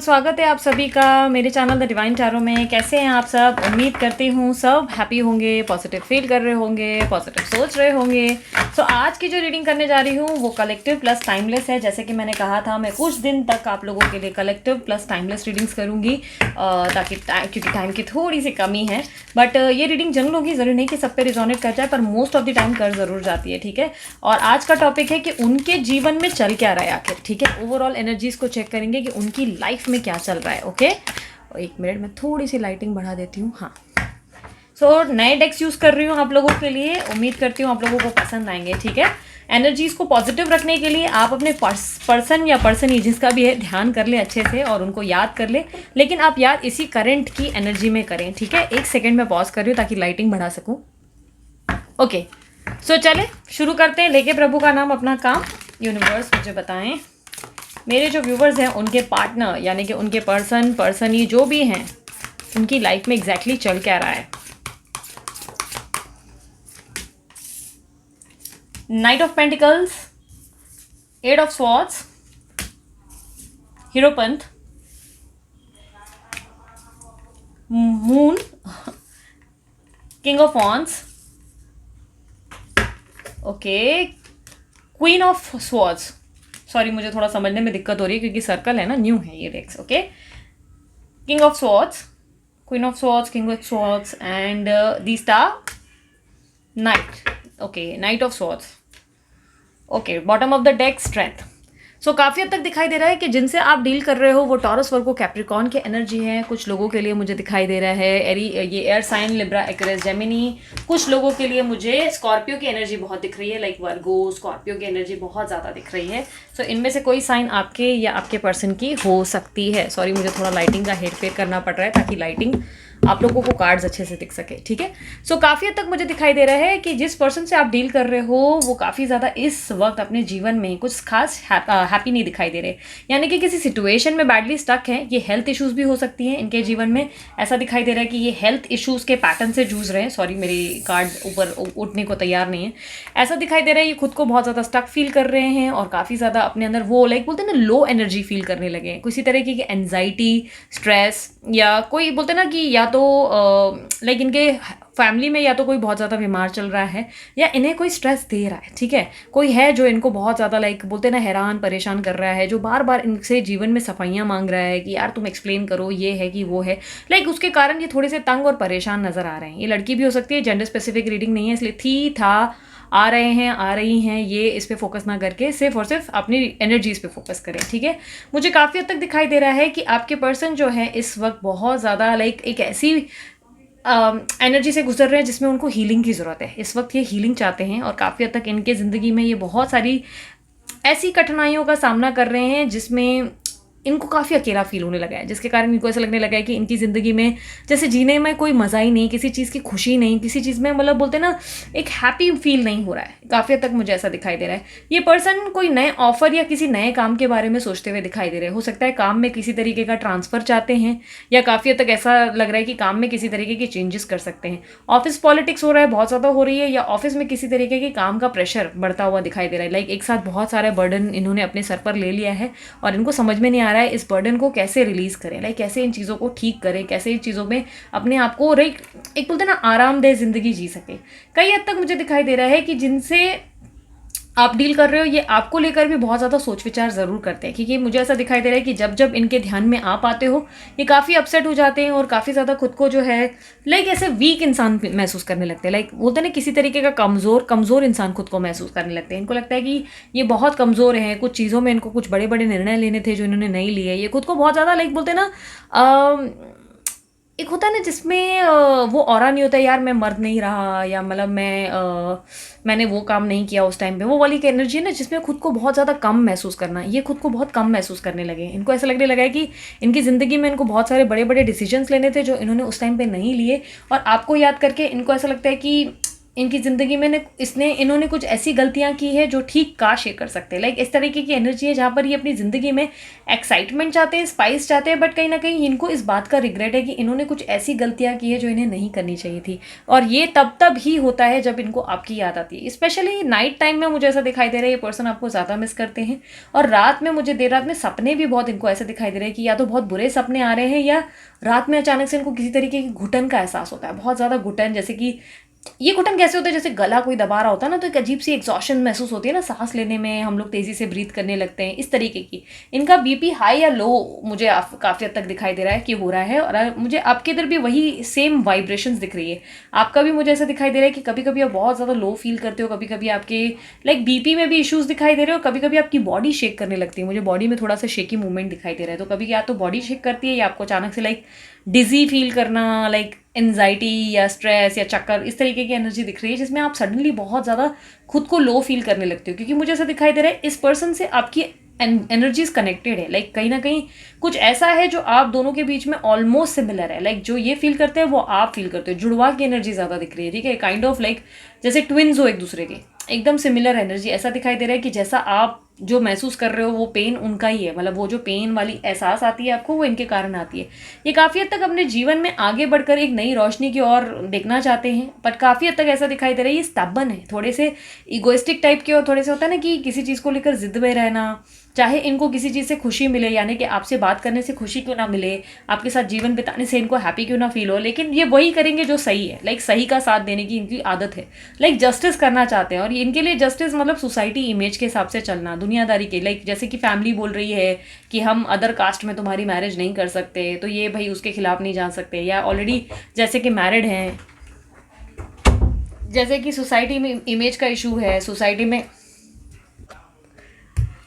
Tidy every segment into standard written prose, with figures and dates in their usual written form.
स्वागत है आप सभी का मेरे चैनल द डिवाइन टैरो में। कैसे हैं आप सब? उम्मीद करती हूँ सब हैप्पी होंगे, पॉजिटिव फील कर रहे होंगे, पॉजिटिव सोच रहे होंगे। सो आज की जो रीडिंग करने जा रही हूँ वो कलेक्टिव प्लस टाइमलेस है। जैसे कि मैंने कहा था, मैं कुछ दिन तक आप लोगों के लिए कलेक्टिव प्लस टाइमलेस रीडिंग्स करूँगी ताकि क्योंकि टाइम की थोड़ी सी कमी है। बट ये रीडिंग जन लोग ही ज़रूरी नहीं कि सब पे रिजोनेट कर जाए, पर मोस्ट ऑफ द टाइम कर ज़रूर जाती है। ठीक है, और आज का टॉपिक है कि उनके जीवन में चल क्या रहा है आखिर। ठीक है, ओवरऑल एनर्जीज को चेक करेंगे कि उनकी लाइफ में क्या चल रहा है। ओके, एक मिनट में थोड़ी सी लाइटिंग बढ़ा देती हूँ। हाँ, सो नए डेक्स यूज़ कर रही हूँ आप लोगों के लिए। उम्मीद करती हूँ आप लोगों को पसंद आएंगे। ठीक है, एनर्जीज को पॉजिटिव रखने के लिए आप अपने पर्सन या पर्सन ही जिसका भी है ध्यान कर ले अच्छे से और उनको याद कर ले, लेकिन आप याद इसी करंट की एनर्जी में करें। ठीक है, एक सेकेंड में पॉज कर रही हूँ ताकि लाइटिंग बढ़ा सकूँ। ओके, सो चले शुरू करते हैं। लेके प्रभु का नाम अपना काम। यूनिवर्स मुझे बताएं मेरे जो व्यूवर्स हैं उनके पार्टनर यानी कि उनके पर्सनी जो भी हैं उनकी लाइफ में एग्जैक्टली चल क्या रहा है। Knight of pentacles, eight of swords, hierophant, moon, king of wands, okay, queen of swords. Sorry, मुझे थोड़ा समझने में दिक्कत हो रही है क्योंकि सर्कल है ना, न्यू है ये decks. Okay, king of swords, queen of swords, king of swords and the star knight. Okay, knight of swords. Okay, bottom of the deck strength. So काफ़ी हद तक दिखाई दे रहा है कि जिनसे आप डील कर रहे हो वो टॉरस, वर्गो, कैप्रिकॉर्न की एनर्जी है। कुछ लोगों के लिए मुझे दिखाई दे रहा है ये air sign, Libra, Aquarius, Gemini. कुछ लोगों के लिए मुझे स्कॉर्पियो की एनर्जी बहुत दिख रही है, लाइक वर्गो, स्कॉर्पियो की एनर्जी बहुत ज़्यादा दिख रही है। सो इनमें से कोई साइन आपके या आपके पर्सन की हो सकती है। सॉरी, मुझे थोड़ा लाइटिंग का हेर फेर करना पड़ रहा है ताकि लाइटिंग आप लोगों को कार्ड्स अच्छे से दिख सके। ठीक है, सो काफ़ी हद तक मुझे दिखाई दे रहा है कि जिस पर्सन से आप डील कर रहे हो वो काफ़ी ज़्यादा इस वक्त अपने जीवन में कुछ खास हैप्पी नहीं दिखाई दे रहे, यानी कि किसी सिचुएशन में बैडली स्टक है। ये हेल्थ इश्यूज भी हो सकती हैं इनके जीवन में। ऐसा दिखाई दे रहा है कि ये हेल्थ इश्यूज के पैटर्न से जूझ रहे हैं। सॉरी, मेरी कार्ड ऊपर उठने को तैयार नहीं है। ऐसा दिखाई दे रहा है ये खुद को बहुत ज़्यादा स्टक फील कर रहे हैं और काफ़ी ज़्यादा अपने अंदर वो लाइक बोलते हैं ना लो एनर्जी फील करने लगे हैं। किसी तरीके की एनजाइटी, स्ट्रेस, या कोई बोलते ना कि या तो लाइक इनके फैमिली में या तो कोई बहुत ज़्यादा बीमार चल रहा है या इन्हें कोई स्ट्रेस दे रहा है। ठीक है, कोई है जो इनको बहुत ज़्यादा लाइक बोलते ना हैरान परेशान कर रहा है, जो बार बार इनसे जीवन में सफाइयाँ मांग रहा है कि यार तुम एक्सप्लेन करो, ये है कि वो है। लाइक उसके कारण ये थोड़े से तंग और परेशान नज़र आ रहे हैं। ये लड़की भी हो सकती है, जेंडर स्पेसिफिक रीडिंग नहीं है इसलिए थी, था, आ रहे हैं, आ रही हैं, ये इस पर फोकस ना करके सिर्फ और सिर्फ अपनी एनर्जीज पे फोकस करें। ठीक है, मुझे काफ़ी हद तक दिखाई दे रहा है कि आपके पर्सन जो है इस वक्त बहुत ज़्यादा लाइक एक ऐसी एनर्जी से गुजर रहे हैं जिसमें उनको हीलिंग की ज़रूरत है। इस वक्त ये हीलिंग चाहते हैं और काफ़ी हद तक इनके ज़िंदगी में ये बहुत सारी ऐसी कठिनाइयों का सामना कर रहे हैं जिसमें इनको काफ़ी अकेला फील होने लगा है, जिसके कारण इनको ऐसा लगने लगा है कि इनकी ज़िंदगी में जैसे जीने में कोई मज़ा ही नहीं, किसी चीज़ की खुशी नहीं, किसी चीज़ में मतलब बोलते ना एक हैप्पी फील नहीं हो रहा है। काफ़ी हद तक मुझे ऐसा दिखाई दे रहा है। ये पर्सन कोई नए ऑफर या किसी नए काम के बारे में सोचते हुए दिखाई दे रहे हैं। हो सकता है काम में किसी तरीके का ट्रांसफ़र चाहते हैं या काफ़ी हद तक ऐसा लग रहा है कि काम में किसी तरीके के चेंजेस कर सकते हैं। ऑफिस पॉलिटिक्स हो रहा है, बहुत ज़्यादा हो रही है, या ऑफिस में किसी तरीके के काम का प्रेशर बढ़ता हुआ दिखाई दे रहा है। लाइक एक साथ बहुत सारा बर्डन इन्होंने अपने सर पर ले लिया है और इनको समझ में नहीं आ रहा है इस बर्डन को कैसे रिलीज करें, लाइक कैसे इन चीज़ों को ठीक करें, कैसे इन चीज़ों में अपने आप को एक बोलते ना आरामदेह जिंदगी जी सके। कई हद तक मुझे दिखाई दे रहा है कि जिनसे आप डील कर रहे हो ये आपको लेकर भी बहुत ज़्यादा सोच विचार ज़रूर करते हैं, क्योंकि मुझे ऐसा दिखाई दे रहा है कि जब जब इनके ध्यान में आप आते हो ये काफ़ी अपसेट हो जाते हैं और काफ़ी ज़्यादा खुद को जो है लाइक ऐसे वीक इंसान महसूस करने लगते हैं। लाइक बोलते हैं ना किसी तरीके का कमज़ोर इंसान खुद को महसूस करने लगते हैं। इनको लगता है कि ये बहुत कमज़ोर हैं, कुछ चीज़ों में इनको कुछ बड़े बड़े निर्णय लेने थे जो इन्होंने नहीं लिए। ये खुद को बहुत ज़्यादा लाइक बोलते हैं ना एक होता है ना जिसमें वो ऑरा नहीं होता है, यार मैं मर्द नहीं रहा या मतलब मैंने वो काम नहीं किया उस टाइम पे, वो वाली एनर्जी है ना जिसमें खुद को बहुत ज़्यादा कम महसूस करना। ये खुद को बहुत कम महसूस करने लगे। इनको ऐसा लगने लगा है कि इनकी ज़िंदगी में इनको बहुत सारे बड़े बड़े डिसीजंस लेने थे जो इन्होंने उस टाइम पे नहीं लिए, और आपको याद करके इनको ऐसा लगता है कि इनकी ज़िंदगी में इन्होंने कुछ ऐसी गलतियां की है जो ठीक काश ये कर सकते हैं। लाइक इस तरीके की एनर्जी है जहाँ पर ये अपनी ज़िंदगी में एक्साइटमेंट चाहते हैं, स्पाइस चाहते हैं, बट कहीं ना कहीं इनको इस बात का रिग्रेट है कि इन्होंने कुछ ऐसी गलतियां की है जो इन्हें नहीं करनी चाहिए थी। और ये तब ही होता है जब इनको आपकी याद आती है। स्पेशली नाइट टाइम में मुझे ऐसा दिखाई दे रहा है ये पर्सन आपको ज़्यादा मिस करते हैं। और रात में मुझे देर रात में सपने भी बहुत इनको ऐसे दिखाई दे रहे हैं कि या तो बहुत बुरे सपने आ रहे हैं या रात में अचानक से इनको किसी तरीके की घुटन का एहसास होता है, बहुत ज़्यादा घुटन। जैसे कि ये घुटन कैसे होता है, जैसे गला कोई दबा रहा होता है ना, तो एक अजीब सी एग्जॉशन महसूस होती है ना, सांस लेने में हम लोग तेज़ी से ब्रीथ करने लगते हैं, इस तरीके की। इनका बीपी हाई या लो मुझे काफ़ी हद तक दिखाई दे रहा है कि हो रहा है। और मुझे आपके इधर भी वही सेम वाइब्रेशंस दिख रही है। आपका भी मुझे ऐसा दिखाई दे रहा है कि कभी कभी आप बहुत ज़्यादा लो फील करते हो, कभी कभी आपके लाइक बीपी में भी इशूज़ दिखाई दे रहे हो, कभी कभी आपकी बॉडी शेक करने लगती है। मुझे बॉडी में थोड़ा सा शेकी मूवमेंट दिखाई दे रहा है। तो कभी या तो बॉडी शेक करती है या आपको अचानक से लाइक डिजी फील करना, लाइक एनजाइटी या स्ट्रेस या चक्कर, इस तरीके की एनर्जी दिख रही है जिसमें आप सडनली बहुत ज़्यादा खुद को लो फील करने लगते हो। क्योंकि मुझे ऐसा दिखाई दे रहा है इस पर्सन से आपकी एनर्जीज कनेक्टेड है। लाइक कहीं ना कहीं कुछ ऐसा है जो आप दोनों के बीच में ऑलमोस्ट सिमिलर है। लाइक जो ये फील करते हैं वो आप फील करते हो। जुड़वा की एनर्जी ज़्यादा दिख रही है, ठीक है, काइंड ऑफ लाइक जैसे ट्विन्स हो एक दूसरे के, एकदम सिमिलर एनर्जी। ऐसा दिखाई दे रहा है कि जैसा आप जो महसूस कर रहे हो वो पेन उनका ही है। मतलब वो जो पेन वाली एहसास आती है आपको, वो इनके कारण आती है। ये काफ़ी हद तक अपने जीवन में आगे बढ़कर एक नई रोशनी की ओर देखना चाहते हैं, बट काफ़ी हद तक ऐसा दिखाई दे रहा है ये स्टबर्न है, थोड़े से इगोइस्टिक टाइप के। और थोड़े से होता है ना कि किसी चीज़ को लेकर जिद में रहना, चाहे इनको किसी चीज़ से खुशी मिले, यानी कि आपसे बात करने से खुशी क्यों ना मिले, आपके साथ जीवन बिताने से इनको हैप्पी क्यों ना फील हो, लेकिन ये वही करेंगे जो सही है। लाइक सही का साथ देने की इनकी आदत है। लाइक जस्टिस करना चाहते हैं। और इनके लिए जस्टिस मतलब सोसाइटी इमेज के हिसाब से चलना, दुनियादारी के। लाइक जैसे कि फैमिली बोल रही है कि हम अदर कास्ट में तुम्हारी मैरिज नहीं कर सकते, तो ये भाई उसके खिलाफ नहीं जा सकते। या ऑलरेडी जैसे कि मैरिड हैं, जैसे कि सोसाइटी में इमेज का इशू है, सोसाइटी में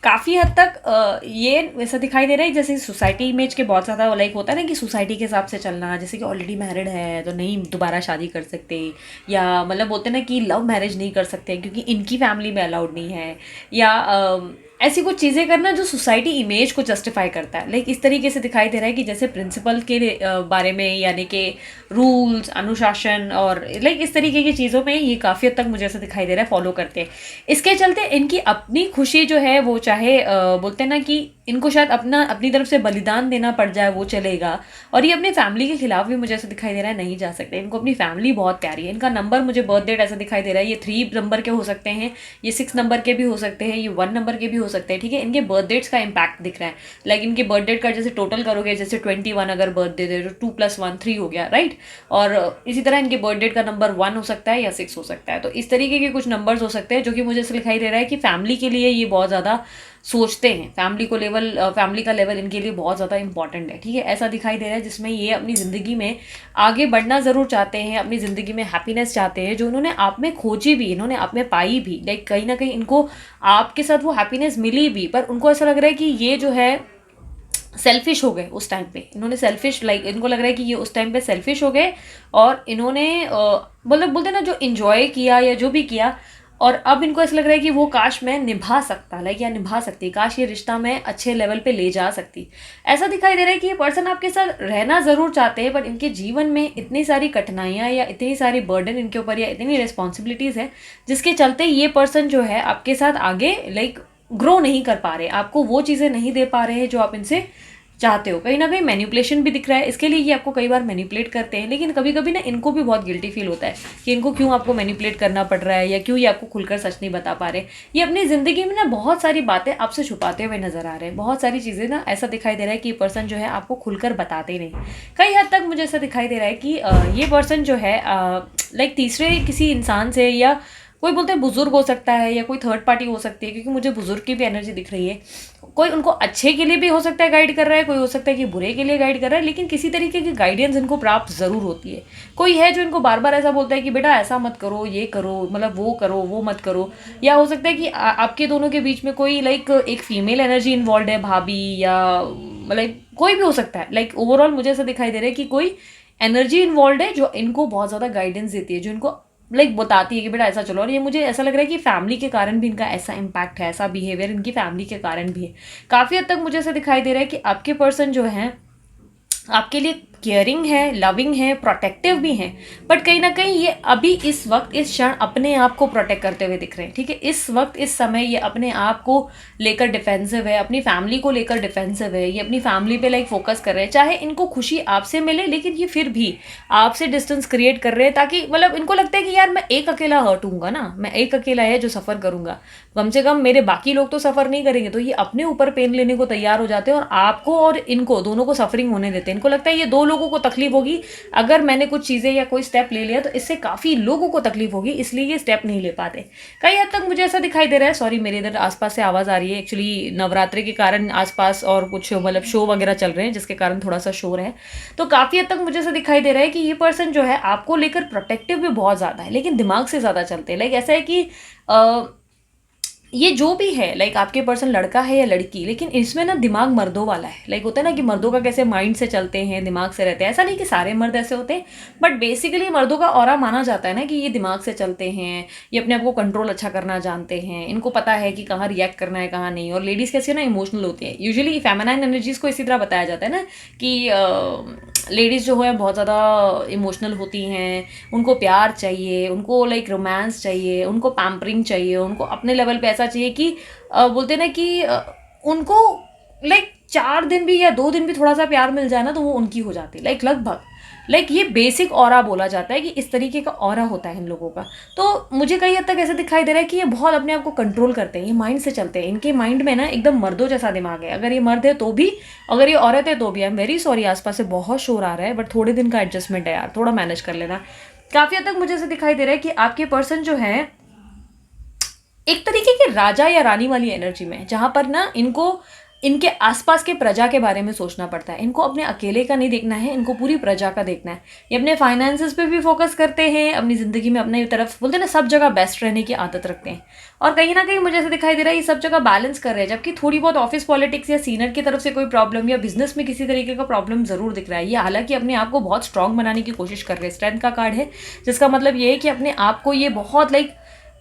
काफ़ी हद तक ये वैसा दिखाई दे रहा है जैसे सोसाइटी इमेज के बहुत ज़्यादा लाइक होता है ना कि सोसाइटी के हिसाब से चलना। जैसे कि ऑलरेडी मैरिड है तो नहीं दोबारा शादी कर सकते, या मतलब बोलते हैं ना कि लव मैरिज नहीं कर सकते क्योंकि इनकी फैमिली में अलाउड नहीं है, या ऐसी कुछ चीज़ें करना जो सोसाइटी इमेज को जस्टिफाई करता है। लाइक इस तरीके से दिखाई दे रहा है कि जैसे प्रिंसिपल के बारे में, यानी कि रूल्स, अनुशासन और लाइक इस तरीके की चीज़ों में ये काफ़ी हद तक मुझे ऐसा दिखाई दे रहा है फॉलो करते हैं। इसके चलते इनकी अपनी खुशी जो है वो चाहे बोलते हैं ना कि इनको शायद अपनी तरफ से बलिदान देना पड़ जाए वो चलेगा। और ये अपनी फैमिली के खिलाफ भी मुझे ऐसा दिखाई दे रहा है नहीं जा सकते। इनको अपनी फैमिली बहुत प्यारी है। इनका नंबर मुझे बर्थ डेट ऐसा दिखाई दे रहा है, ये 3 नंबर के हो सकते हैं, ये 6 नंबर के भी हो सकते हैं, ये 1 नंबर के भी हो सकते हैं, ठीक है। इनके बर्थ डेट्स का इम्पैक्ट दिख रहा है। लाइक इनके बर्थ डेट का जैसे टोटल करोगे, जैसे 21 अगर बर्थ डे तो 2 + 1 3 हो गया, राइट। और इसी तरह इनके बर्थ डेट का नंबर 1 हो सकता है या 6 हो सकता है। तो इस तरीके के कुछ नंबर्स हो सकते हैं जो कि मुझे ऐसा दिखाई दे रहा है कि फैमिली के लिए ये बहुत ज़्यादा सोचते हैं। फैमिली का लेवल इनके लिए बहुत ज़्यादा इंपॉर्टेंट है, ठीक है। ऐसा दिखाई दे रहा है जिसमें ये अपनी ज़िंदगी में आगे बढ़ना ज़रूर चाहते हैं, अपनी ज़िंदगी में हैप्पीनेस चाहते हैं जो उन्होंने आप में खोजी भी, इन्होंने आप में पाई भी। लाइक कहीं ना कहीं इनको आपके साथ वो हैप्पीनेस मिली भी, पर उनको ऐसा लग रहा है कि ये जो है सेल्फिश हो गए उस टाइम पे। इन्होंने सेल्फिश लाइक इनको लग रहा है कि ये उस टाइम पे सेल्फिश हो गए और इन्होंने मतलब बोलते ना जो इन्जॉय किया या जो भी किया, और अब इनको ऐसा लग रहा है कि वो काश मैं निभा सकता, लाइक या निभा सकती, काश ये रिश्ता मैं अच्छे लेवल पे ले जा सकती। ऐसा दिखाई दे रहा है कि ये पर्सन आपके साथ रहना ज़रूर चाहते हैं, पर इनके जीवन में इतनी सारी कठिनाइयाँ या इतनी सारी बर्डन इनके ऊपर या इतनी रिस्पॉन्सिबिलिटीज़ है जिसके चलते ये पर्सन जो है आपके साथ आगे लाइक ग्रो नहीं कर पा रहे, आपको वो चीज़ें नहीं दे पा रहे हैं जो आप इनसे चाहते हो। कहीं ना कहीं मैनिपुलेशन भी दिख रहा है इसके लिए, ये आपको कई बार मैनिपुलेट करते हैं। लेकिन कभी कभी ना इनको भी बहुत गिल्टी फील होता है कि इनको क्यों आपको मैनिपुलेट करना पड़ रहा है, या क्यों ये आपको खुलकर सच नहीं बता पा रहे। ये अपनी ज़िंदगी में ना बहुत सारी बातें आपसे छुपाते हुए नजर आ रहे हैं। बहुत सारी चीज़ें ना ऐसा दिखाई दे रहा है कि ये पर्सन जो है आपको खुलकर बताते नहीं। कई हद तक मुझे ऐसा दिखाई दे रहा है कि ये पर्सन जो है लाइक तीसरे किसी इंसान से, या कोई बोलते हैं बुजुर्ग हो सकता है या कोई थर्ड पार्टी हो सकती है, क्योंकि मुझे बुजुर्ग की भी एनर्जी दिख रही है। कोई उनको अच्छे के लिए भी हो सकता है गाइड कर रहा है, कोई हो सकता है कि बुरे के लिए गाइड कर रहा है, लेकिन किसी तरीके की गाइडेंस इनको प्राप्त ज़रूर होती है। कोई है जो इनको बार बार ऐसा बोलता है कि बेटा ऐसा मत करो, ये करो, मतलब वो करो, वो मत करो। या हो सकता है कि आपके दोनों के बीच में कोई लाइक एक फीमेल एनर्जी इन्वॉल्व है, भाभी, या मतलब कोई भी हो सकता है। लाइक ओवरऑल मुझे ऐसा दिखाई दे रहा है कि कोई एनर्जी इन्वॉल्व है जो इनको बहुत ज़्यादा गाइडेंस देती है, जो इनको लाइक बताती है कि बेटा ऐसा चलो। और ये मुझे ऐसा लग रहा है कि फैमिली के कारण भी इनका ऐसा इम्पैक्ट है, ऐसा बिहेवियर इनकी फैमिली के कारण भी है। काफ़ी हद तक मुझे ऐसा दिखाई दे रहा है कि आपके पर्सन जो हैं आपके लिए केयरिंग है, लविंग है, प्रोटेक्टिव भी हैं, बट कहीं ना कहीं ये अभी इस वक्त इस क्षण अपने आप को प्रोटेक्ट करते हुए दिख रहे हैं, ठीक है। इस वक्त इस समय ये अपने आप को लेकर डिफेंसिव है, अपनी फैमिली को लेकर डिफेंसिव है, ये अपनी फैमिली पे लाइक फोकस कर रहे हैं। चाहे इनको खुशी आपसे मिले लेकिन ये फिर भी आपसे डिस्टेंस क्रिएट कर रहे हैं, ताकि मतलब इनको लगता है कि यार मैं एक अकेला हर्ट हूँगा ना, मैं एक अकेला है जो सफ़र करूँगा, कम से कम मेरे बाकी लोग तो सफ़र नहीं करेंगे। तो ये अपने ऊपर पेन लेने को तैयार हो जाते हैं और आपको और इनको दोनों को सफरिंग होने देते हैं। इनको लगता है ये दो लोगों को तकलीफ होगी अगर मैंने कुछ चीज़ें या कोई स्टेप ले लिया, तो इससे काफ़ी लोगों को तकलीफ होगी, इसलिए ये स्टेप नहीं ले पाते। कई हद तक मुझे ऐसा दिखाई दे रहा है, सॉरी मेरे इधर आसपास से आवाज़ आ रही है, एक्चुअली नवरात्रि के कारण आसपास और कुछ मतलब शो वगैरह चल रहे हैं जिसके कारण थोड़ा सा शोर है। तो काफ़ी हद तक मुझे ऐसा दिखाई दे रहा है कि ये पर्सन जो है आपको लेकर प्रोटेक्टिव भी बहुत ज़्यादा है, लेकिन दिमाग से ज़्यादा चलते हैं। लाइक ऐसा है कि ये जो भी है, लाइक आपके पर्सन लड़का है या लड़की, लेकिन इसमें ना दिमाग मर्दों वाला है। लाइक होता है ना कि मर्दों का कैसे माइंड से चलते हैं, दिमाग से रहते हैं, ऐसा नहीं कि सारे मर्द ऐसे होते हैं, बट बेसिकली मर्दों का ऑरा माना जाता है ना कि ये दिमाग से चलते हैं, ये अपने आप को कंट्रोल अच्छा करना जानते हैं, इनको पता है कि कहाँ रिएक्ट करना है कहाँ नहीं। और लेडीज़ कैसे ना इमोशनल होती है, यूजुअली फेमिनाइन एनर्जीज को इसी तरह बताया जाता है ना कि लेडीज़ जो है बहुत ज़्यादा इमोशनल होती हैं, उनको प्यार चाहिए, उनको लाइक रोमांस चाहिए, उनको पैम्परिंग चाहिए, उनको अपने लेवल पे ऐसा चाहिए कि बोलते हैं ना कि उनको लाइक 4 दिन भी या 2 दिन भी थोड़ा सा प्यार मिल जाए ना तो वो उनकी हो जाती है, लाइक लगभग। लाइक ये बेसिक ऑरा बोला जाता है कि इस तरीके का ऑरा होता है इन लोगों का। तो मुझे कई हद तक ऐसा दिखाई दे रहा है कि ये बहुत अपने आप को कंट्रोल करते हैं, ये माइंड से चलते हैं, इनके माइंड में ना एकदम मर्दों जैसा दिमाग है। अगर ये मर्द है तो भी, अगर ये औरत है तो भी। आई एम वेरी सॉरी, आसपास से बहुत शोर आ रहा है, बट थोड़े दिन का एडजस्टमेंट है यार, थोड़ा मैनेज कर लेना। काफ़ी हद तक मुझे ऐसा दिखाई दे रहा है कि आपके पर्सन जो है एक तरीके के राजा या रानी वाली एनर्जी में है, जहाँ पर ना इनको इनके आसपास के प्रजा के बारे में सोचना पड़ता है। इनको अपने अकेले का नहीं देखना है, इनको पूरी प्रजा का देखना है। ये अपने फाइनेंसेस पे भी फोकस करते हैं, अपनी ज़िंदगी में अपने तरफ बोलते हैं ना सब जगह बेस्ट रहने की आदत रखते हैं। और कहीं ना कहीं मुझे ऐसा दिखाई दे रहा है ये सब जगह बैलेंस कर रहे हैं, जबकि थोड़ी बहुत ऑफिस पॉलिटिक्स या सीनियर की तरफ से कोई प्रॉब्लम या बिजनेस में किसी तरीके का प्रॉब्लम ज़रूर दिख रहा है। ये हालांकि अपने आप को बहुत स्ट्रॉन्ग बनाने की कोशिश कर रहे हैं, स्ट्रेंथ का कार्ड है, जिसका मतलब ये है कि अपने आप को ये बहुत लाइक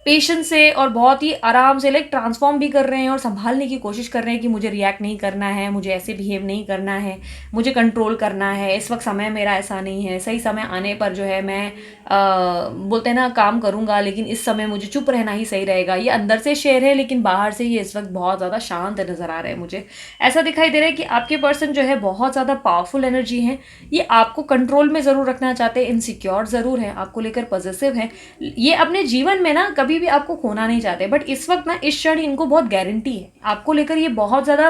पेशेंस से और बहुत ही आराम से लाइक ट्रांसफॉर्म भी कर रहे हैं और संभालने की कोशिश कर रहे हैं कि मुझे रिएक्ट नहीं करना है, मुझे ऐसे बिहेव नहीं करना है, मुझे कंट्रोल करना है, इस वक्त समय मेरा ऐसा नहीं है, सही समय आने पर जो है मैं बोलते हैं ना काम करूँगा, लेकिन इस समय मुझे चुप रहना ही सही रहेगा। ये अंदर से शेर है लेकिन बाहर से ये इस वक्त बहुत ज़्यादा शांत नज़र आ रहा है। मुझे ऐसा दिखाई दे रहा है कि आपके पर्सन जो है बहुत ज़्यादा पावरफुल एनर्जी है, ये आपको कंट्रोल में ज़रूर रखना चाहते हैं, इनसिक्योर ज़रूर है, आपको लेकर पॉजिटिव है, ये अपने जीवन में ना कभी भी आपको खोना नहीं चाहते। बट इस वक्त ना इस क्षण इनको बहुत गारंटी है आपको लेकर, ये बहुत ज़्यादा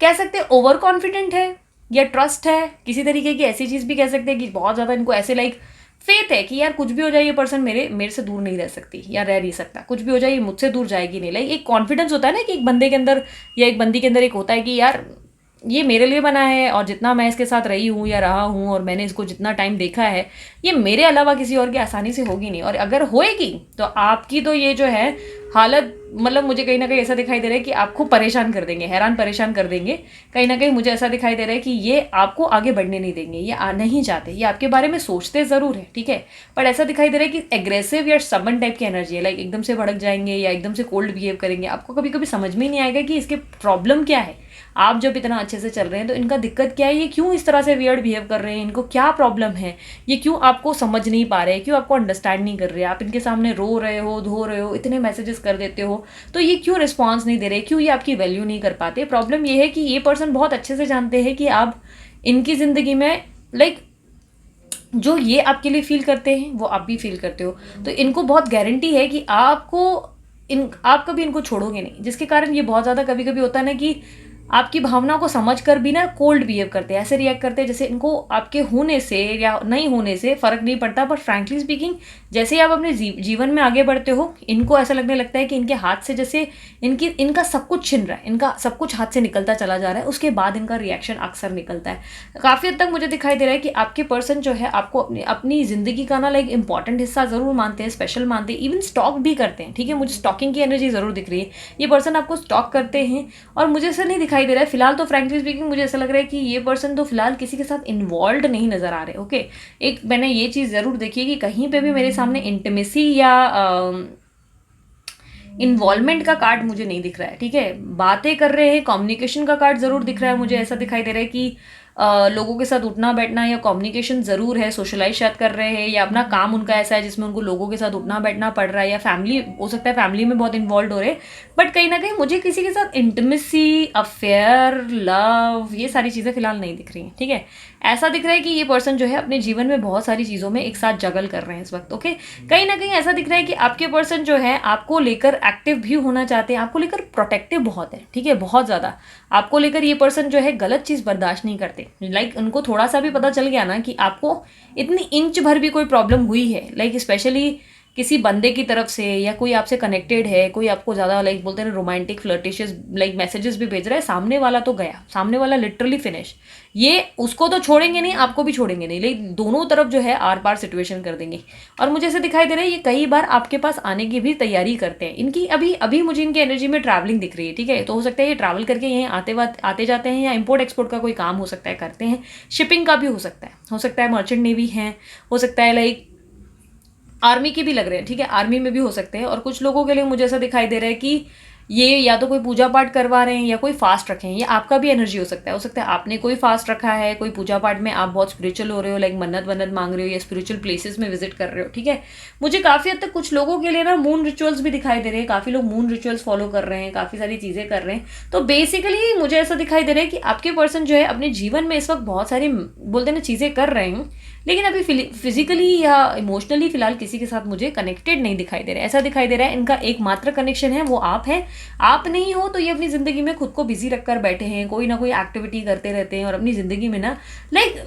कह सकते हैं ओवर कॉन्फिडेंट है या ट्रस्ट है, किसी तरीके की ऐसी चीज़ भी कह सकते हैं कि बहुत ज़्यादा इनको ऐसे लाइक फेथ है कि यार कुछ भी हो जाए ये पर्सन मेरे से दूर नहीं रह सकती या रह नहीं सकता, कुछ भी हो जाए ये मुझसे दूर जाएगी नहीं। लाइक एक कॉन्फिडेंस होता है ना कि एक बंदे के अंदर या एक बंदी के अंदर एक होता है कि यार ये मेरे लिए बना है और जितना मैं इसके साथ रही हूँ या रहा हूँ और मैंने इसको जितना टाइम देखा है, ये मेरे अलावा किसी और की आसानी से होगी नहीं, और अगर होएगी तो आपकी तो ये जो है हालत मतलब मुझे कहीं ना कहीं ऐसा दिखाई दे रहा है कि आपको परेशान कर देंगे, हैरान परेशान कर देंगे। कहीं ना कहीं मुझे ऐसा दिखाई दे रहा है कि ये आपको आगे बढ़ने नहीं देंगे, ये नहीं चाहते, ये आपके बारे में सोचते ज़रूर है, ठीक है, पर ऐसा दिखाई दे रहा है कि एग्रेसिव या सबन टाइप की एनर्जी है, लाइक एकदम से भड़क जाएंगे या एकदम से कोल्ड बिहेव करेंगे। आपको कभी कभी समझ में ही नहीं आएगा कि इसके प्रॉब्लम क्या है। आप जब इतना अच्छे से चल रहे हैं तो इनका दिक्कत क्या है, ये क्यों इस तरह से वियर्ड बिहेव कर रहे हैं, इनको क्या प्रॉब्लम है, ये क्यों आपको समझ नहीं पा रहे हैं, क्यों आपको अंडरस्टैंड नहीं कर रहे हैं। आप इनके सामने रो रहे हो, धो रहे हो, इतने मैसेजेस कर देते हो, तो ये क्यों रिस्पॉन्स नहीं दे रहे, क्यों ये आपकी वैल्यू नहीं कर पाते। प्रॉब्लम ये है कि ये पर्सन बहुत अच्छे से जानते हैं कि आप इनकी ज़िंदगी में लाइक जो ये आपके लिए फील करते हैं वो आप भी फील करते हो, तो इनको बहुत गारंटी है कि आप कभी इनको छोड़ोगे नहीं, जिसके कारण ये बहुत ज़्यादा कभी कभी होता है ना कि आपकी भावनाओं को समझ कर भी ना कोल्ड बिहेव करते हैं, ऐसे रिएक्ट करते हैं जैसे इनको आपके होने से या नहीं होने से फ़र्क नहीं पड़ता। पर फ्रैंकली स्पीकिंग जैसे ही आप अपने जीवन में आगे बढ़ते हो, इनको ऐसा लगने लगता है कि इनके हाथ से जैसे इनका सब कुछ छिन रहा है, इनका सब कुछ हाथ से निकलता चला जा रहा है, उसके बाद इनका रिएक्शन अक्सर निकलता है। काफ़ी हद तक मुझे दिखाई दे रहा है कि आपके पर्सन जो है आपको अपनी ज़िंदगी का ना लाइक इंपॉर्टेंट हिस्सा ज़रूर मानते हैं, स्पेशल मानते हैं, इवन स्टॉक भी करते हैं, ठीक है। मुझे स्टॉकिंग की एनर्जी ज़रूर दिख रही है, ये पर्सन आपको स्टॉक करते हैं। और मुझे ऐसा नहीं दिखाई दे रहा है फिलहाल तो, फ्रैंकली स्पीकिंग मुझे ऐसा लग रहा है कि ये पर्सन तो फिलहाल किसी के साथ इन्वॉल्व नहीं नजर आ रहे। ओके, एक मैंने ये चीज़ ज़रूर देखी है कि कहीं पे भी मेरे सामने इंटीमेसी या इन्वॉल्वमेंट का कार्ड मुझे नहीं दिख रहा है, ठीक है। बातें कर रहे हैं, कम्युनिकेशन का कार्ड ज़रूर दिख रहा है, मुझे ऐसा दिखाई दे रहा है कि लोगों के साथ उठना बैठना या कम्युनिकेशन ज़रूर है, सोशलाइज शायद कर रहे हैं, या अपना काम उनका ऐसा है जिसमें उनको लोगों के साथ उठना बैठना पड़ रहा है, या फैमिली हो सकता है फैमिली में बहुत इन्वॉल्व हो रहे हैं, बट कहीं ना कहीं मुझे किसी के साथ इंटीमेसी, अफेयर, लव, ये सारी चीज़ें फिलहाल नहीं दिख रही हैं, ठीक है। ऐसा दिख रहा है कि ये पर्सन जो है अपने जीवन में बहुत सारी चीज़ों में एक साथ जगल कर रहे हैं इस वक्त, ओके। कहीं ना कहीं ऐसा दिख रहा है कि आपके पर्सन जो है आपको लेकर एक्टिव भी होना चाहते हैं, आपको लेकर प्रोटेक्टिव बहुत है, ठीक है, बहुत ज़्यादा आपको लेकर ये पर्सन जो है गलत चीज़ बर्दाश्त नहीं करते। लाइक उनको थोड़ा सा भी पता चल गया ना कि आपको इतनी इंच भर भी कोई प्रॉब्लम हुई है, लाइक स्पेशली किसी बंदे की तरफ से, या कोई आपसे कनेक्टेड है, कोई आपको ज़्यादा लाइक बोलते हैं रोमांटिक फ्लर्टिशियस लाइक मैसेजेस भी भेज रहा है, सामने वाला तो गया, सामने वाला लिटरली फिनिश। ये उसको तो छोड़ेंगे नहीं, आपको भी छोड़ेंगे नहीं, लेकिन दोनों तरफ जो है आर पार सिचुएशन कर देंगे। और मुझे ऐसे दिखाई दे रहा है ये कई बार आपके पास आने की भी तैयारी करते हैं। इनकी अभी अभी मुझे इनकी एनर्जी में ट्रैवलिंग दिख रही है, ठीक है। तो हो सकता है ये ट्रैवल करके यहीं आते जाते हैं, या इम्पोर्ट एक्सपोर्ट का कोई काम हो सकता है करते हैं, शिपिंग का भी हो सकता है मर्चेंट नेवी है, हो सकता है लाइक आर्मी के भी लग रहे हैं, ठीक है, आर्मी में भी हो सकते हैं। और कुछ लोगों के लिए मुझे ऐसा दिखाई दे रहा है कि ये या तो कोई पूजा पाठ करवा रहे हैं या कोई फास्ट रखे हैं, ये आपका भी एनर्जी हो सकता है आपने कोई फास्ट रखा है, कोई पूजा पाठ में आप बहुत स्पिरिचुअल हो रहे हो, लाइक मन्नत मांग रहे हो, या स्पिरिचुअल प्लेसेस में विजिट कर रहे हो, ठीक है। मुझे काफ़ी हद तक कुछ लोगों के लिए ना मून रिचुअल्स भी दिखाई दे रहे हैं, काफ़ी लोग मून रिचुअल्स फॉलो कर रहे हैं, काफ़ी सारी चीज़ें कर रहे हैं। तो बेसिकली मुझे ऐसा दिखाई दे रहा है कि आपके पर्सन जो है अपने जीवन में इस वक्त बहुत सारी बोलते ना चीज़ें कर रहे हैं, लेकिन अभी फिजिकली या इमोशनली फिलहाल किसी के साथ मुझे कनेक्टेड नहीं दिखाई दे रहा है। ऐसा दिखाई दे रहा है इनका एकमात्र कनेक्शन है वो आप हैं। आप नहीं हो तो ये अपनी ज़िंदगी में खुद को बिजी रखकर बैठे हैं, कोई ना कोई एक्टिविटी करते रहते हैं, और अपनी ज़िंदगी में ना लाइक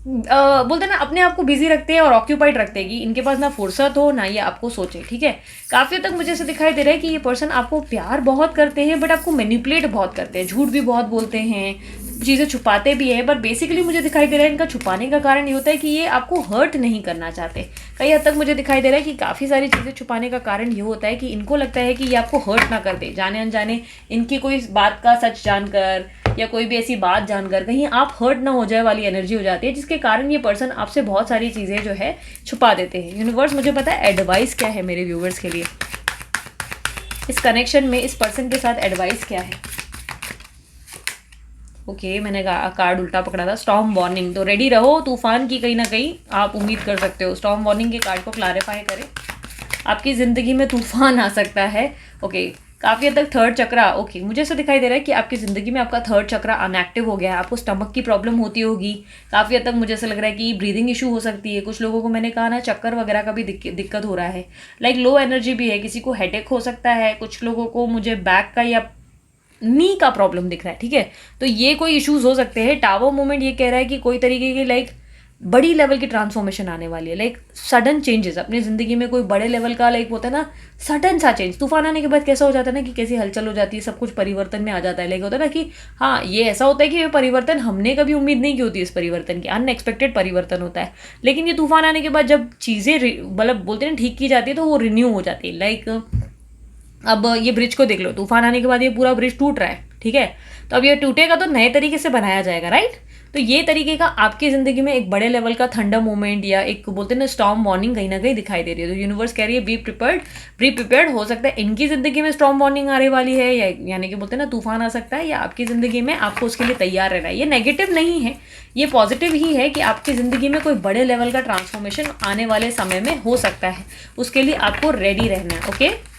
बोलते हैं ना अपने आप को बिजी रखते हैं और ऑक्यूपाइड रखते हैं कि इनके पास ना फुर्सत हो ना ये आपको सोचे, ठीक है। काफ़ी तक मुझे ऐसे दिखाई दे रहा है कि ये पर्सन आपको प्यार बहुत करते हैं, बट आपको मैनिपुलेट बहुत करते हैं, झूठ भी बहुत बोलते हैं, चीज़ें छुपाते भी हैं। बट बेसिकली मुझे दिखाई दे रहा है इनका छुपाने का कारण ये होता है कि ये आपको हर्ट नहीं करना चाहते। कई हद तक मुझे दिखाई दे रहा है कि काफ़ी सारी चीज़ें छुपाने का कारण ये होता है कि इनको लगता है कि ये आपको हर्ट ना कर दे, जाने अनजाने इनकी कोई बात का सच जानकर या कोई भी ऐसी बात जानकर कहीं आप हर्ट ना हो जाए वाली एनर्जी हो जाती है, जिसके कारण ये पर्सन आपसे बहुत सारी चीज़ें जो है छुपा देते हैं। यूनिवर्स मुझे पता है एडवाइस क्या है मेरे व्यूवर्स के लिए, इस कनेक्शन में इस पर्सन के साथ एडवाइस क्या है। ओके, मैंने कार्ड उल्टा पकड़ा था, स्टॉर्म वार्निंग। तो रेडी रहो, तूफान की कहीं ना कहीं आप उम्मीद कर सकते हो। स्टॉर्म वार्निंग के कार्ड को क्लैरिफाई करें, आपकी ज़िंदगी में तूफान आ सकता है। ओके, काफ़ी हद तक थर्ड चक्रा, ओके मुझे ऐसा दिखाई दे रहा है कि आपकी ज़िंदगी में आपका थर्ड चक्रा अनएक्टिव हो गया है। आपको स्टमक की प्रॉब्लम होती होगी, काफ़ी हद तक मुझे ऐसा लग रहा है कि ब्रीदिंग इशू हो सकती है। कुछ लोगों को मैंने कहा ना चक्कर वगैरह का भी दिक्कत हो रहा है, लाइक लो एनर्जी भी है, किसी को हेडेक हो सकता है, कुछ लोगों को मुझे बैक का या नी का प्रॉब्लम दिख रहा है, ठीक है। तो ये कोई इश्यूज हो सकते हैं। टावर मूवमेंट ये कह रहा है कि कोई तरीके की लाइक बड़ी लेवल की ट्रांसफॉर्मेशन आने वाली है, लाइक सडन चेंजेस अपनी ज़िंदगी में, कोई बड़े लेवल का लाइक होता है ना सडन सा चेंज। तूफान आने के बाद कैसा हो जाता है ना कि कैसी हलचल हो जाती है, सब कुछ परिवर्तन में आ जाता है। लाइक होता है ना कि हाँ ये ऐसा होता है कि ये परिवर्तन हमने कभी उम्मीद नहीं की होती, इस परिवर्तन की अनएक्सपेक्टेड परिवर्तन होता है। लेकिन ये तूफान आने के बाद जब चीज़ें मतलब बोलते हैं ना ठीक की जाती है तो वो रिन्यू हो जाती है। लाइक अब ये ब्रिज को देख लो, तूफान आने के बाद ये पूरा ब्रिज टूट रहा है, ठीक है। तो अब ये टूटेगा तो नए तरीके से बनाया जाएगा, राइट। तो ये तरीके का आपकी ज़िंदगी में एक बड़े लेवल का थंडर मोमेंट या एक बोलते हैं ना स्टॉर्म वार्निंग कहीं ना कहीं दिखाई दे रही है। तो यूनिवर्स कह रही है बी प्रिपेयर्ड। हो सकता है इनकी ज़िंदगी में स्टॉर्म वार्निंग आने वाली है, या यानी कि बोलते हैं ना तूफान आ सकता है, या आपकी ज़िंदगी में आपको उसके लिए तैयार रहना है। ये नेगेटिव नहीं है, ये पॉजिटिव ही है कि आपकी ज़िंदगी में कोई बड़े लेवल का ट्रांसफॉर्मेशन आने वाले समय में हो सकता है, उसके लिए आपको रेडी रहना है, ओके।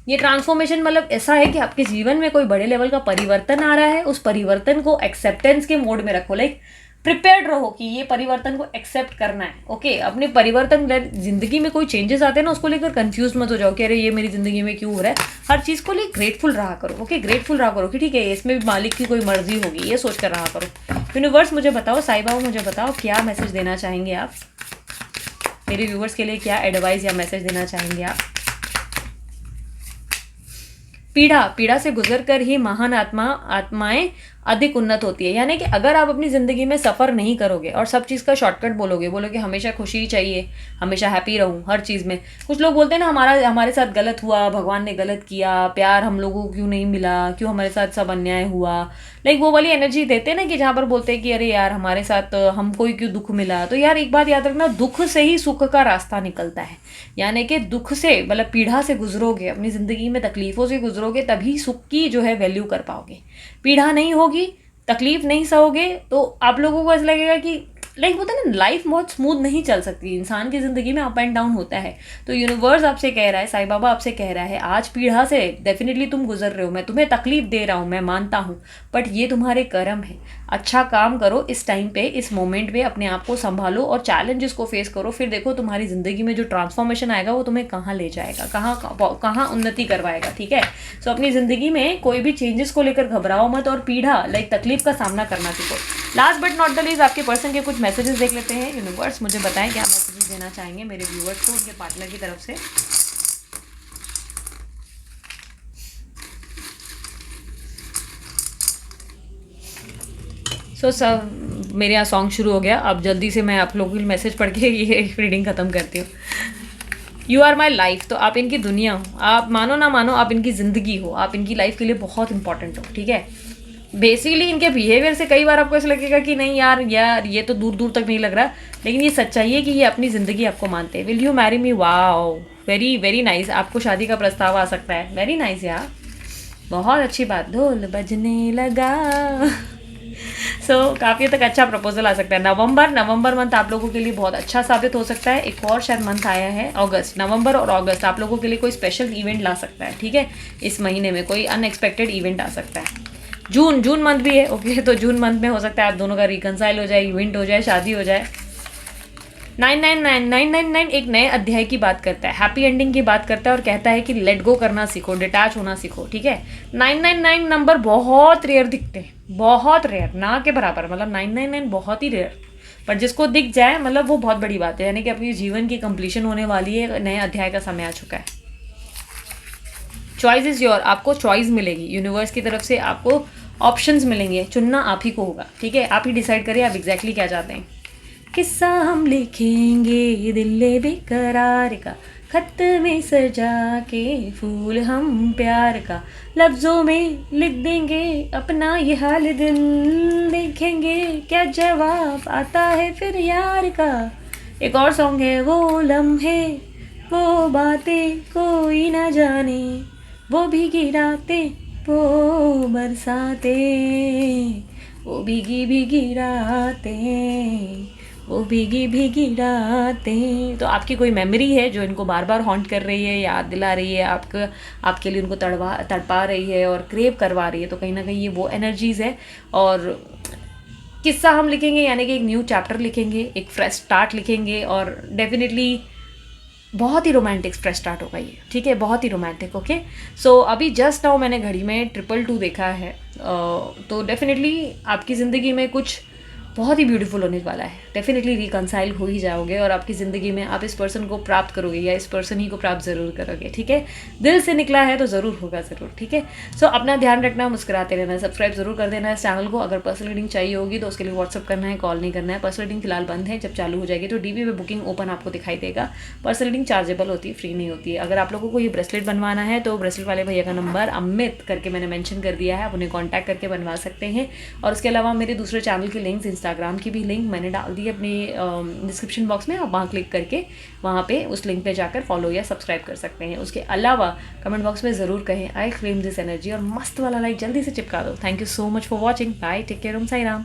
ये ट्रांसफॉर्मेशन मतलब ऐसा है कि आपके जीवन में कोई बड़े लेवल का परिवर्तन आ रहा है, उस परिवर्तन को एक्सेप्टेंस के मोड में रखो, लाइक प्रिपेयर्ड रहो कि ये परिवर्तन को एक्सेप्ट करना है, ओके। अपने परिवर्तन जिंदगी में कोई चेंजेस आते हैं ना उसको लेकर कंफ्यूज मत हो जाओ कि अरे ये मेरी जिंदगी में क्यों हो रहा है। हर चीज़ को लेकर ग्रेटफुल रहा करो, ओके, ग्रेटफुल रहा करो कि ठीक है इसमें भी मालिक की कोई मर्जी होगी, ये सोच कर रहा करो। यूनिवर्स मुझे बताओ, साईं बाबा मुझे बताओ क्या मैसेज देना चाहेंगे आप मेरे व्यूवर्स के लिए, क्या एडवाइस या मैसेज देना चाहेंगे आप। पीड़ा से गुजर कर ही महान आत्माएं अधिक उन्नत होती है। यानी कि अगर आप अपनी ज़िंदगी में सफ़र नहीं करोगे और सब चीज़ का शॉर्टकट बोलोगे हमेशा खुशी ही चाहिए, हमेशा हैप्पी रहूँ हर चीज़ में। कुछ लोग बोलते हैं ना हमारे साथ गलत हुआ, भगवान ने गलत किया, प्यार हम लोगों को क्यों नहीं मिला, क्यों हमारे साथ सब अन्याय हुआ, लाइक वो वाली एनर्जी देते हैं ना कि जहाँ पर बोलते हैं कि अरे यार हमारे साथ हमको ही क्यों दुख मिला। तो यार एक बात याद रखना, दुख से ही सुख का रास्ता निकलता है। यानी कि दुख से मतलब पीड़ा से गुजरोगे, अपनी ज़िंदगी में तकलीफ़ों से गुजरोगे, तभी सुख की जो है वैल्यू कर पाओगे। पीड़ा नहीं होगी तकलीफ नहीं सहोगे तो आप लोगों को ऐसा लगेगा कि लाइक होता है ना, लाइफ बहुत स्मूथ नहीं चल सकती, इंसान की ज़िंदगी में अप एंड डाउन होता है। तो यूनिवर्स आपसे कह रहा है, साईं बाबा आपसे कह रहा है, आज पीढ़ा से डेफिनेटली तुम गुजर रहे हो, मैं तुम्हें तकलीफ दे रहा हूँ, मैं मानता हूँ, बट ये तुम्हारे कर्म है। अच्छा काम करो इस टाइम पे, इस मोमेंट पे अपने आप को संभालो और चैलेंजेस को फेस करो, फिर देखो तुम्हारी ज़िंदगी में जो ट्रांसफॉर्मेशन आएगा वो तुम्हें कहाँ ले जाएगा, कहाँ उन्नति करवाएगा, ठीक है। सो अपनी ज़िंदगी में कोई भी चेंजेस को लेकर घबराओ मत और पीढ़ा लाइक तकलीफ का सामना करना सीखो। Last but not the least, आपके पर्सन के कुछ मैसेजेस देख लेते हैं। यूनिवर्स मुझे बताएं क्या मैसेजेस देना चाहेंगे मेरे व्यूअर्स को उनके पार्टनर की तरफ से। सर मेरे यहाँ सॉन्ग शुरू हो गया, अब जल्दी से मैं आप लोगों की मैसेज पढ़ के ये रीडिंग ख़त्म करती हूँ। यू आर माई लाइफ, तो आप इनकी दुनिया हो, आप मानो ना मानो आप इनकी ज़िंदगी हो, आप इनकी लाइफ के लिए बहुत इंपॉर्टेंट हो, ठीक है। बेसिकली इनके बिहेवियर से कई बार आपको ऐसा लगेगा कि नहीं यार ये तो दूर दूर तक नहीं लग रहा, लेकिन ये सच्चाई है कि ये अपनी ज़िंदगी आपको मानते हैं। Will you marry me, wow very very nice, आपको शादी का प्रस्ताव आ सकता है, वेरी नाइस यार, बहुत अच्छी बात, ढोल बजने लगा। काफ़ी तक अच्छा प्रपोजल आ सकता है। नवंबर मंथ आप लोगों के लिए बहुत अच्छा साबित हो सकता है। एक और शायद मंथ आया है अगस्त, नवंबर और अगस्त आप लोगों के लिए कोई स्पेशल इवेंट ला सकता है, ठीक है। इस महीने में कोई अनएक्सपेक्टेड इवेंट आ सकता है। जून मंथ भी है, ओके, तो जून मंथ में हो सकता है आप दोनों का रिकनसाइल हो जाए, इवेंट हो जाए, शादी हो जाए। 999 एक नए अध्याय की बात करता है, हैप्पी एंडिंग की बात करता है और कहता है कि लेट गो करना सीखो, डिटैच होना सीखो, ठीक है। 999 नंबर बहुत रेयर दिखते हैं, बहुत रेयर, ना के बराबर, मतलब 999 बहुत ही रेयर, पर जिसको दिख जाए मतलब वो बहुत बड़ी बात है, यानी कि अपनी जीवन की कंप्लीशन होने वाली है, नए अध्याय का समय आ चुका है। चॉइस इज़ योर, आपको चॉइस मिलेगी यूनिवर्स की तरफ से, आपको ऑप्शंस मिलेंगे, चुनना आप ही को होगा, ठीक है। आप ही डिसाइड करिए आप एग्जैक्टली क्या चाहते हैं। किस्सा हम लिखेंगे दिल बेकरार का, खत में सजा के फूल हम प्यार का, लफ्ज़ों में लिख देंगे अपना ये हाल दिल, देखेंगे क्या जवाब आता है फिर यार का। एक और सॉन्ग है, वो लम्हे वो बातें कोई ना जाने, वो भीगी रातें वो बरसाते, वो भीगी भीगी रातें वो भीगी भीगी रातें। तो आपकी कोई मेमोरी है जो इनको बार बार हॉन्ट कर रही है, याद दिला रही है, आपके लिए उनको तड़पा रही है और क्रेव करवा रही है, तो कहीं ना कहीं ये वो एनर्जीज़ है। और किस्सा हम लिखेंगे यानी कि एक न्यू चैप्टर लिखेंगे, एक फ्रेश स्टार्ट लिखेंगे, और डेफिनेटली बहुत ही रोमांटिक फ्रेश स्टार्ट होगा ये, ठीक है, बहुत ही रोमांटिक, ओके। सो अभी जस्ट नाउ मैंने घड़ी में 222 देखा है, तो डेफिनेटली आपकी ज़िंदगी में कुछ बहुत ही ब्यूटीफुल होने वाला है, डेफिनेटली रिकनसाइल हो ही जाओगे और आपकी ज़िंदगी में आप इस पर्सन को प्राप्त करोगे या इस पर्सन ही को प्राप्त ज़रूर करोगे, ठीक है। दिल से निकला है तो ज़रूर होगा, ज़रूर, ठीक है। सो अपना ध्यान रखना, मुस्कुराते रहना, सब्सक्राइब जरूर कर देना इस चैनल को। अगर पर्सनल रीडिंग चाहिए होगी तो उसके लिए व्हाट्सअप करना है, कॉल नहीं करना है। पर्सनल रीडिंग फिलहाल बंद है, जब चालू हो जाएगी तो डीबी पे बुकिंग ओपन आपको दिखाई देगा। पर्सनल रीडिंग चार्जेबल होती है, फ्री नहीं होती है। अगर आप लोगों को ये ब्रेसलेट बनवाना है तो ब्रेसलेट वाले भैया का नंबर अमित करके मैंने मेंशन कर दिया है, आप उन्हें कॉन्टैक्ट करके बनवा सकते हैं। और उसके अलावा मेरे दूसरे चैनल की लिंक्स, इंस्टाग्राम की भी लिंक मैंने डाल दी अपने डिस्क्रिप्शन बॉक्स में, आप वहाँ क्लिक करके वहाँ पे उस लिंक पे जाकर फॉलो या सब्सक्राइब कर सकते हैं। उसके अलावा कमेंट बॉक्स में ज़रूर कहें आई क्लेम दिस एनर्जी और मस्त वाला लाइक जल्दी से चिपका दो। Thank you so much for watching, bye, take care, Om Sai Ram.